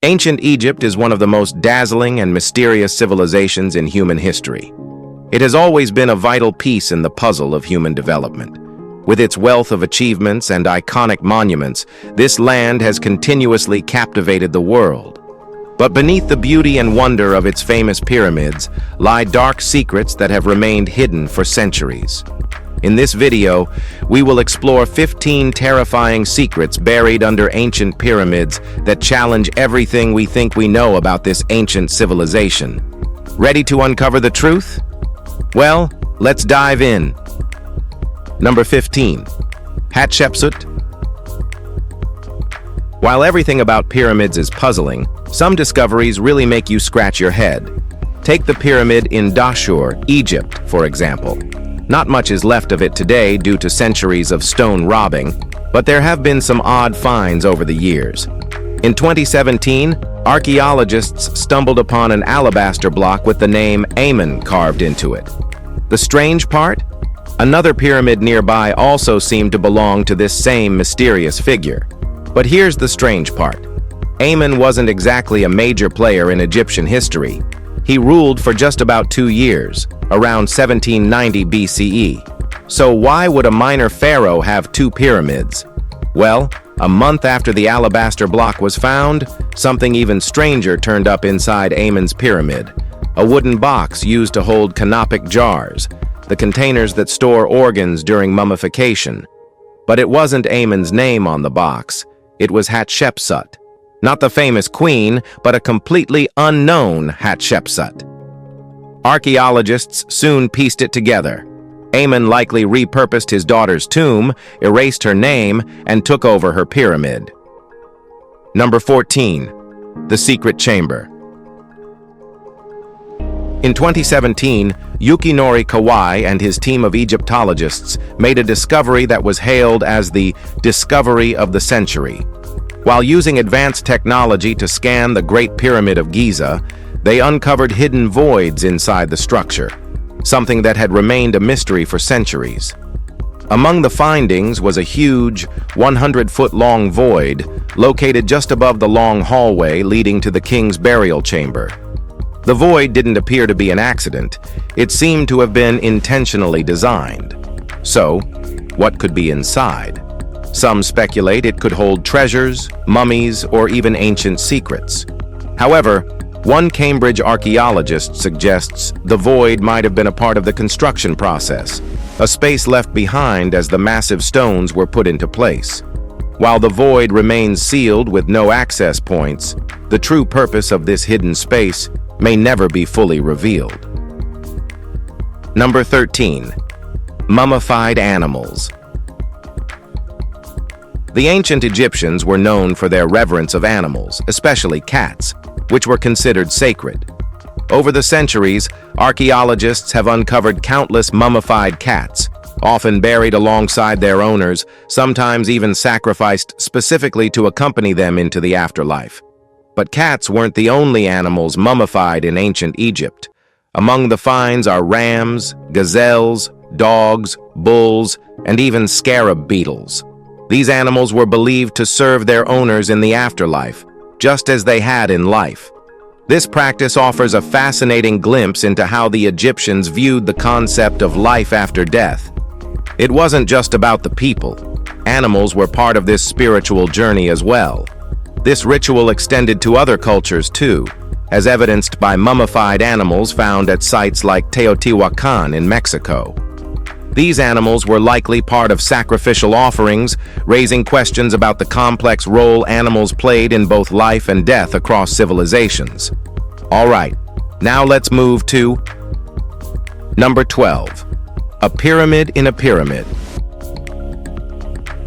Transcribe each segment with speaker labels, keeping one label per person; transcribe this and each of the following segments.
Speaker 1: Ancient Egypt is one of the most dazzling and mysterious civilizations in human history. It has always been a vital piece in the puzzle of human development. With its wealth of achievements and iconic monuments, this land has continuously captivated the world. But beneath the beauty and wonder of its famous pyramids lie dark secrets that have remained hidden for centuries. In this video, we will explore 15 terrifying secrets buried under ancient pyramids that challenge everything we think we know about this ancient civilization. Ready to uncover the truth? Well, let's dive in. Number 15. Hatshepsut. While everything about pyramids is puzzling, some discoveries really make you scratch your head. Take the pyramid in Dashur, Egypt, for example. Not much is left of it today due to centuries of stone robbing, but there have been some odd finds over the years. In 2017, archaeologists stumbled upon an alabaster block with the name Amen carved into it. The strange part? Another pyramid nearby also seemed to belong to this same mysterious figure. But here's the strange part. Amen wasn't exactly a major player in Egyptian history. He ruled for just about 2 years, around 1790 BCE. So why would a minor pharaoh have 2 pyramids? Well, a month after the alabaster block was found, something even stranger turned up inside Amen's pyramid. A wooden box used to hold canopic jars, the containers that store organs during mummification. But it wasn't Amen's name on the box. It was Hatshepsut. Not the famous queen, but a completely unknown Hatshepsut. Archaeologists soon pieced it together. Amen likely repurposed his daughter's tomb, erased her name, and took over her pyramid. Number 14. The Secret Chamber. In 2017, Yukinori Kawai and his team of Egyptologists made a discovery that was hailed as the discovery of the century. While using advanced technology to scan the Great Pyramid of Giza, they uncovered hidden voids inside the structure, something that had remained a mystery for centuries. Among the findings was a huge, 100-foot-long void located just above the long hallway leading to the king's burial chamber. The void didn't appear to be an accident. It seemed to have been intentionally designed. So, what could be inside? Some speculate it could hold treasures, mummies, or even ancient secrets. However, one Cambridge archaeologist suggests the void might have been a part of the construction process, a space left behind as the massive stones were put into place. While the void remains sealed with no access points, the true purpose of this hidden space may never be fully revealed. Number 13. Mummified animals. The ancient Egyptians were known for their reverence of animals, especially cats, which were considered sacred. Over the centuries, archaeologists have uncovered countless mummified cats, often buried alongside their owners, sometimes even sacrificed specifically to accompany them into the afterlife. But cats weren't the only animals mummified in ancient Egypt. Among the finds are rams, gazelles, dogs, bulls, and even scarab beetles. These animals were believed to serve their owners in the afterlife, just as they had in life. This practice offers a fascinating glimpse into how the Egyptians viewed the concept of life after death. It wasn't just about the people. Animals were part of this spiritual journey as well. This ritual extended to other cultures too, as evidenced by mummified animals found at sites like Teotihuacan in Mexico. These animals were likely part of sacrificial offerings, raising questions about the complex role animals played in both life and death across civilizations. All right, now let's move to number 12. A pyramid in a pyramid.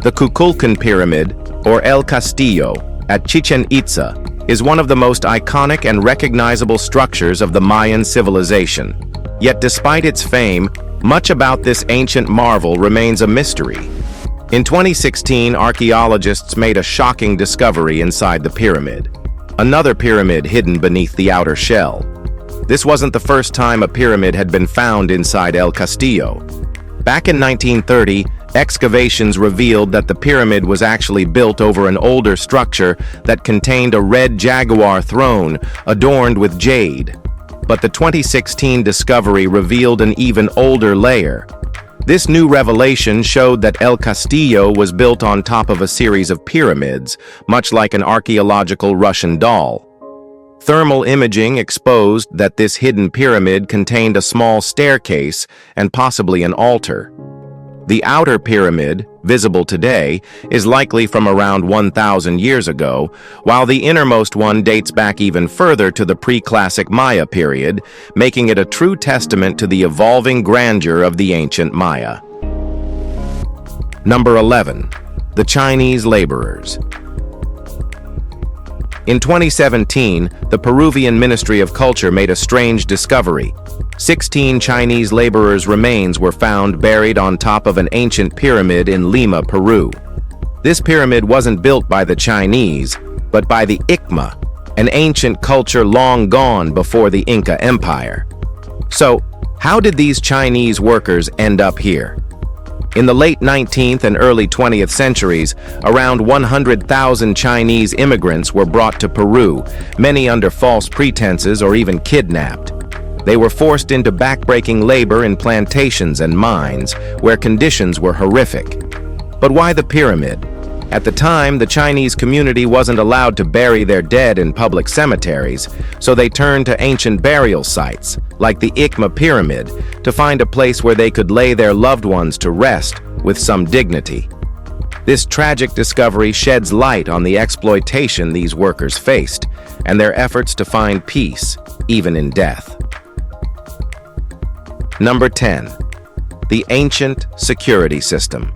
Speaker 1: The Kukulkan Pyramid, or El Castillo, at Chichen Itza, is one of the most iconic and recognizable structures of the Mayan civilization. Yet despite its fame, much about this ancient marvel remains a mystery. In 2016, archaeologists made a shocking discovery inside the pyramid. Another pyramid hidden beneath the outer shell. This wasn't the first time a pyramid had been found inside El Castillo. Back in 1930, Excavations revealed that the pyramid was actually built over an older structure that contained a red jaguar throne adorned with jade. But the 2016 discovery revealed an even older layer. This new revelation showed that El Castillo was built on top of a series of pyramids, much like an archaeological Russian doll. Thermal imaging exposed that this hidden pyramid contained a small staircase and possibly an altar. The outer pyramid, visible today, is likely from around 1,000 years ago, while the innermost one dates back even further to the pre-classic Maya period, making it a true testament to the evolving grandeur of the ancient Maya. Number 11. The Chinese laborers. In 2017, the Peruvian Ministry of Culture made a strange discovery. 16 Chinese laborers' remains were found buried on top of an ancient pyramid in Lima, Peru. This pyramid wasn't built by the Chinese, but by the Iqma, an ancient culture long gone before the Inca Empire. So, how did these Chinese workers end up here? In the late 19th and early 20th centuries, around 100,000 Chinese immigrants were brought to Peru, many under false pretenses or even kidnapped. They were forced into backbreaking labor in plantations and mines, where conditions were horrific. But why the pyramid? At the time, the Chinese community wasn't allowed to bury their dead in public cemeteries, so they turned to ancient burial sites, like the Iqma Pyramid, to find a place where they could lay their loved ones to rest with some dignity. This tragic discovery sheds light on the exploitation these workers faced, and their efforts to find peace, even in death. Number 10. The ancient security system.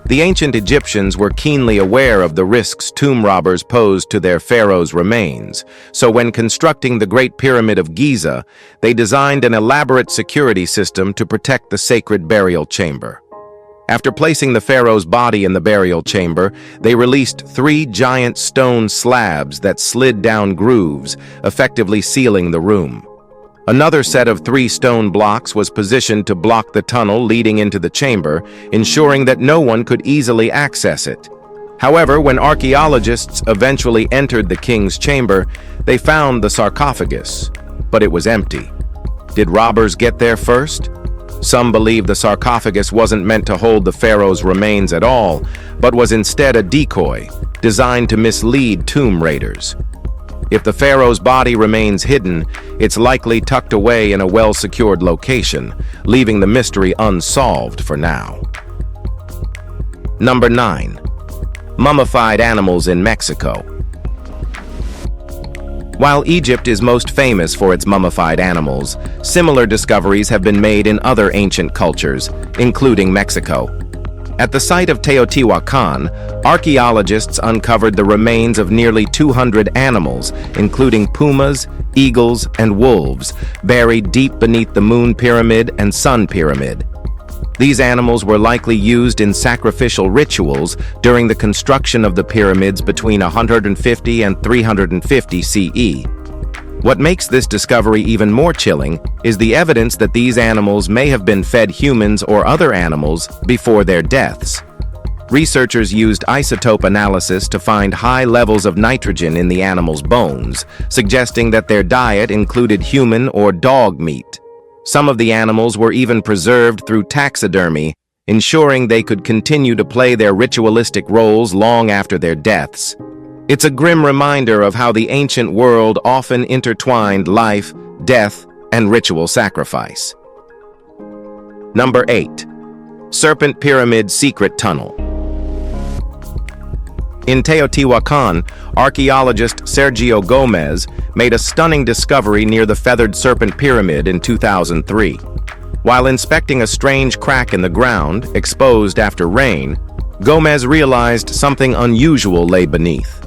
Speaker 1: The ancient Egyptians were keenly aware of the risks tomb robbers posed to their pharaohs' remains, so when constructing the Great Pyramid of Giza, they designed an elaborate security system to protect the sacred burial chamber. After placing the pharaoh's body in the burial chamber, they released 3 giant stone slabs that slid down grooves, effectively sealing the room. Another set of 3 stone blocks was positioned to block the tunnel leading into the chamber, ensuring that no one could easily access it. However, when archaeologists eventually entered the king's chamber, they found the sarcophagus, but it was empty. Did robbers get there first? Some believe the sarcophagus wasn't meant to hold the pharaoh's remains at all, but was instead a decoy, designed to mislead tomb raiders. If the pharaoh's body remains hidden, it's likely tucked away in a well-secured location, leaving the mystery unsolved for now. Number 9. Mummified animals in Mexico. While Egypt is most famous for its mummified animals, similar discoveries have been made in other ancient cultures, including Mexico. At the site of Teotihuacan, archaeologists uncovered the remains of nearly 200 animals, including pumas, eagles, and wolves, buried deep beneath the Moon Pyramid and Sun Pyramid. These animals were likely used in sacrificial rituals during the construction of the pyramids between 150 and 350 CE. What makes this discovery even more chilling is the evidence that these animals may have been fed humans or other animals before their deaths. Researchers used isotope analysis to find high levels of nitrogen in the animals' bones, suggesting that their diet included human or dog meat. Some of the animals were even preserved through taxidermy, ensuring they could continue to play their ritualistic roles long after their deaths. It's a grim reminder of how the ancient world often intertwined life, death, and ritual sacrifice. Number 8. Serpent Pyramid Secret Tunnel. In Teotihuacan, archaeologist Sergio Gomez made a stunning discovery near the Feathered Serpent Pyramid in 2003. While inspecting a strange crack in the ground, exposed after rain, Gomez realized something unusual lay beneath.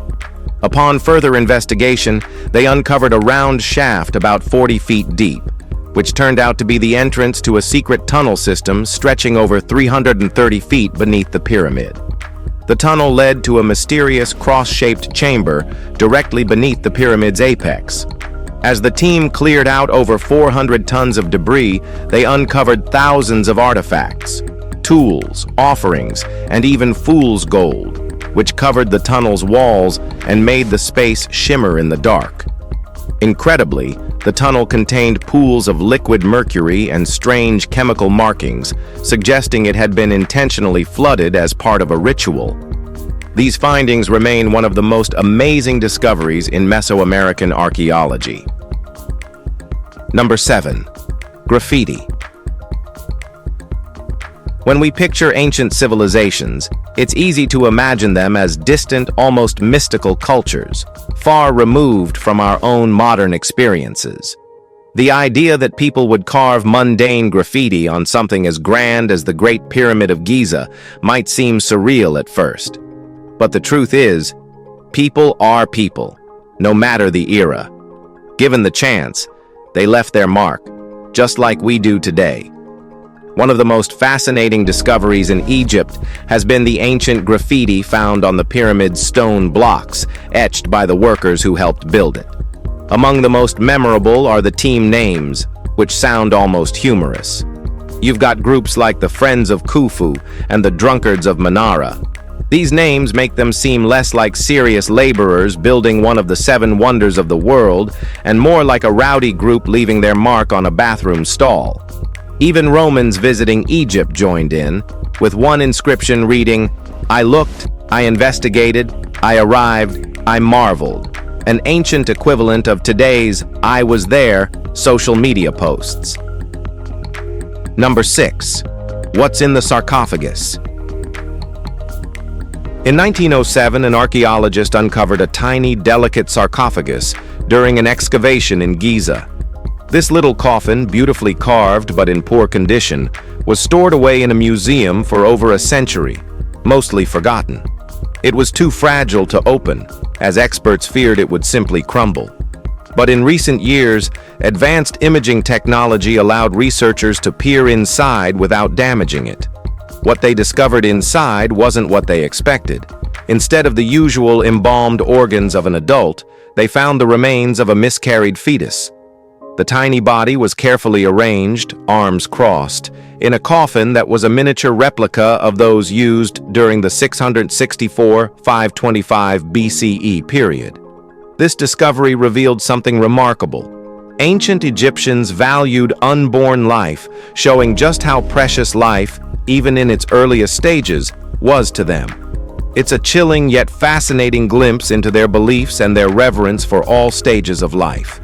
Speaker 1: Upon further investigation, they uncovered a round shaft about 40 feet deep, which turned out to be the entrance to a secret tunnel system stretching over 330 feet beneath the pyramid. The tunnel led to a mysterious cross-shaped chamber directly beneath the pyramid's apex. As the team cleared out over 400 tons of debris, they uncovered thousands of artifacts, tools, offerings, and even fool's gold, which covered the tunnel's walls and made the space shimmer in the dark. Incredibly, the tunnel contained pools of liquid mercury and strange chemical markings, suggesting it had been intentionally flooded as part of a ritual. These findings remain one of the most amazing discoveries in Mesoamerican archaeology. Number 7. Graffiti. When we picture ancient civilizations, it's easy to imagine them as distant, almost mystical cultures, far removed from our own modern experiences. The idea that people would carve mundane graffiti on something as grand as the Great Pyramid of Giza might seem surreal at first. But the truth is, people are people, no matter the era. Given the chance, they left their mark, just like we do today. One of the most fascinating discoveries in Egypt has been the ancient graffiti found on the pyramid's stone blocks, etched by the workers who helped build it. Among the most memorable are the team names, which sound almost humorous. You've got groups like the Friends of Khufu and the Drunkards of Manara. These names make them seem less like serious laborers building one of the 7 wonders of the world and more like a rowdy group leaving their mark on a bathroom stall. Even Romans visiting Egypt joined in, with one inscription reading, "I looked, I investigated, I arrived, I marveled," an ancient equivalent of today's "I was there" social media posts. Number 6. What's in the sarcophagus? In 1907, an archaeologist uncovered a tiny, delicate sarcophagus during an excavation in Giza. This little coffin, beautifully carved but in poor condition, was stored away in a museum for over a century, mostly forgotten. It was too fragile to open, as experts feared it would simply crumble. But in recent years, advanced imaging technology allowed researchers to peer inside without damaging it. What they discovered inside wasn't what they expected. Instead of the usual embalmed organs of an adult, they found the remains of a miscarried fetus. The tiny body was carefully arranged, arms crossed, in a coffin that was a miniature replica of those used during the 664-525 BCE period. This discovery revealed something remarkable. Ancient Egyptians valued unborn life, showing just how precious life, even in its earliest stages, was to them. It's a chilling yet fascinating glimpse into their beliefs and their reverence for all stages of life.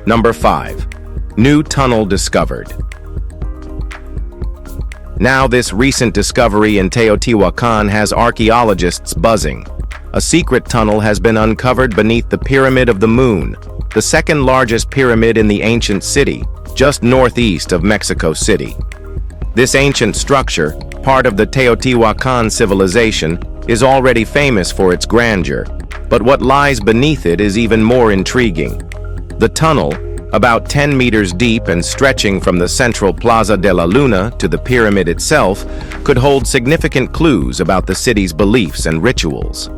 Speaker 1: Number 5. New tunnel discovered. Now this recent discovery in Teotihuacan has archaeologists buzzing. A secret tunnel has been uncovered beneath the Pyramid of the Moon, the second largest pyramid in the ancient city, just northeast of Mexico City. This ancient structure, part of the Teotihuacan civilization, is already famous for its grandeur, but what lies beneath it is even more intriguing. The tunnel, about 10 meters deep and stretching from the central Plaza de la Luna to the pyramid itself, could hold significant clues about the city's beliefs and rituals.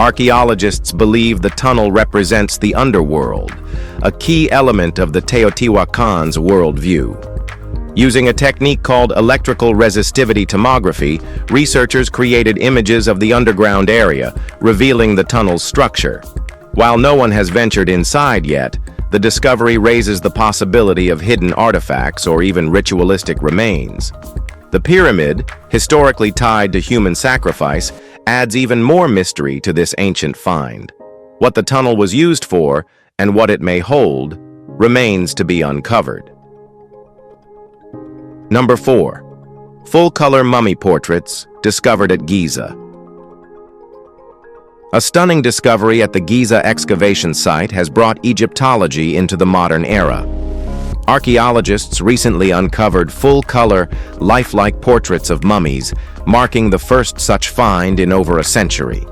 Speaker 1: Archaeologists believe the tunnel represents the underworld, a key element of the Teotihuacan's worldview. Using a technique called electrical resistivity tomography, researchers created images of the underground area, revealing the tunnel's structure. While no one has ventured inside yet, the discovery raises the possibility of hidden artifacts or even ritualistic remains. The pyramid, historically tied to human sacrifice, adds even more mystery to this ancient find. What the tunnel was used for, and what it may hold, remains to be uncovered. Number 4. Full-color mummy portraits discovered at Giza. A stunning discovery at the Giza excavation site has brought Egyptology into the modern era. Archaeologists recently uncovered full-color, lifelike portraits of mummies, marking the first such find in over a century.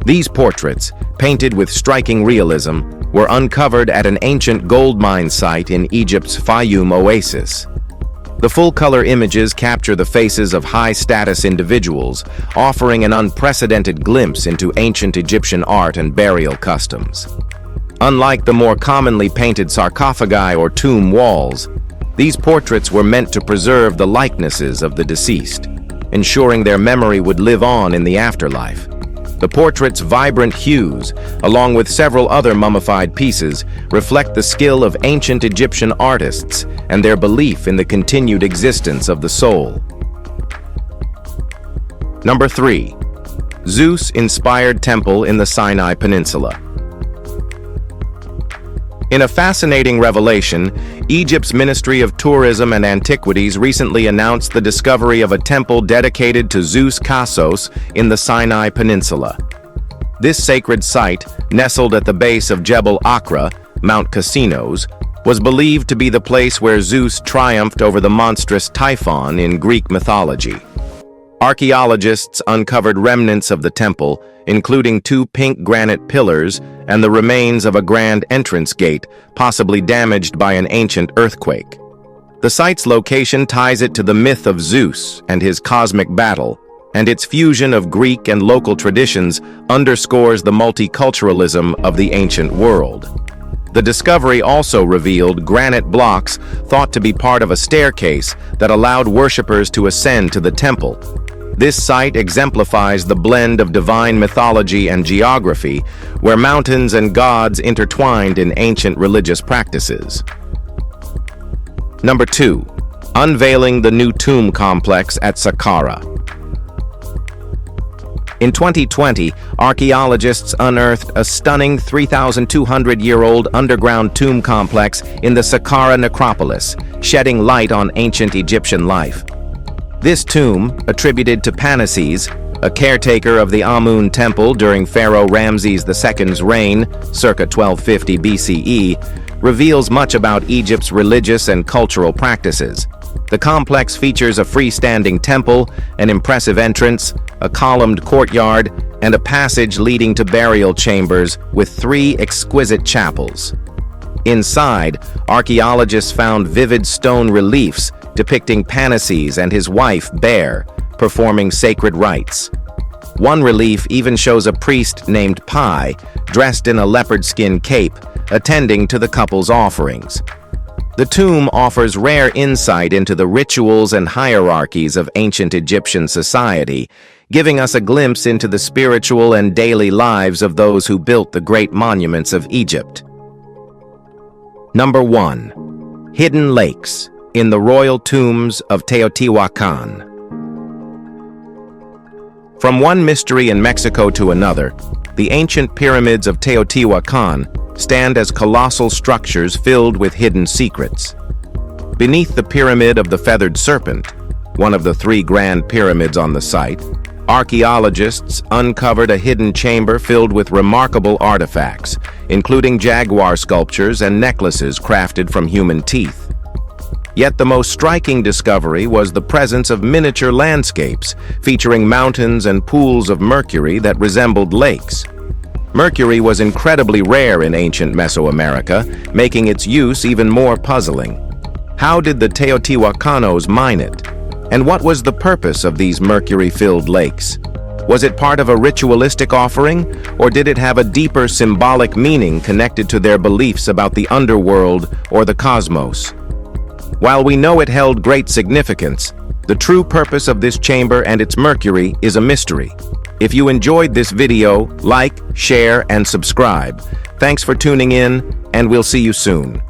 Speaker 1: These portraits, painted with striking realism, were uncovered at an ancient gold mine site in Egypt's Fayum oasis. The full-color images capture the faces of high-status individuals, offering an unprecedented glimpse into ancient Egyptian art and burial customs. Unlike the more commonly painted sarcophagi or tomb walls, these portraits were meant to preserve the likenesses of the deceased, ensuring their memory would live on in the afterlife. The portrait's vibrant hues, along with several other mummified pieces, reflect the skill of ancient Egyptian artists and their belief in the continued existence of the soul. Number 3. Zeus-inspired temple in the Sinai Peninsula. In a fascinating revelation, Egypt's Ministry of Tourism and Antiquities recently announced the discovery of a temple dedicated to Zeus Kassos in the Sinai Peninsula. This sacred site, nestled at the base of Jebel Akra, Mount Casinos, was believed to be the place where Zeus triumphed over the monstrous Typhon in Greek mythology. Archaeologists uncovered remnants of the temple, including 2 pink granite pillars and the remains of a grand entrance gate, possibly damaged by an ancient earthquake. The site's location ties it to the myth of Zeus and his cosmic battle, and its fusion of Greek and local traditions underscores the multiculturalism of the ancient world. The discovery also revealed granite blocks thought to be part of a staircase that allowed worshippers to ascend to the temple. This site exemplifies the blend of divine mythology and geography, where mountains and gods intertwined in ancient religious practices. Number 2. Unveiling the new tomb complex at Saqqara. In 2020, archaeologists unearthed a stunning 3,200-year-old underground tomb complex in the Saqqara necropolis, shedding light on ancient Egyptian life. This tomb, attributed to Panases, a caretaker of the Amun temple during Pharaoh Ramses II's reign, circa 1250 BCE, reveals much about Egypt's religious and cultural practices. The complex features a freestanding temple, an impressive entrance, a columned courtyard, and a passage leading to burial chambers with 3 exquisite chapels. Inside, archaeologists found vivid stone reliefs depicting Panases and his wife, Bear, performing sacred rites. One relief even shows a priest named Pi, dressed in a leopard skin cape, attending to the couple's offerings. The tomb offers rare insight into the rituals and hierarchies of ancient Egyptian society, giving us a glimpse into the spiritual and daily lives of those who built the great monuments of Egypt. Number 1. Hidden lakes in the royal tombs of Teotihuacan. From one mystery in Mexico to another, the ancient pyramids of Teotihuacan stand as colossal structures filled with hidden secrets. Beneath the Pyramid of the Feathered Serpent, one of the 3 grand pyramids on the site, archaeologists uncovered a hidden chamber filled with remarkable artifacts, including jaguar sculptures and necklaces crafted from human teeth. Yet the most striking discovery was the presence of miniature landscapes featuring mountains and pools of mercury that resembled lakes. Mercury was incredibly rare in ancient Mesoamerica, making its use even more puzzling. How did the Teotihuacanos mine it? And what was the purpose of these mercury-filled lakes? Was it part of a ritualistic offering, or did it have a deeper symbolic meaning connected to their beliefs about the underworld or the cosmos? While we know it held great significance, the true purpose of this chamber and its mercury is a mystery. If you enjoyed this video, like, share, and subscribe. Thanks for tuning in, and we'll see you soon.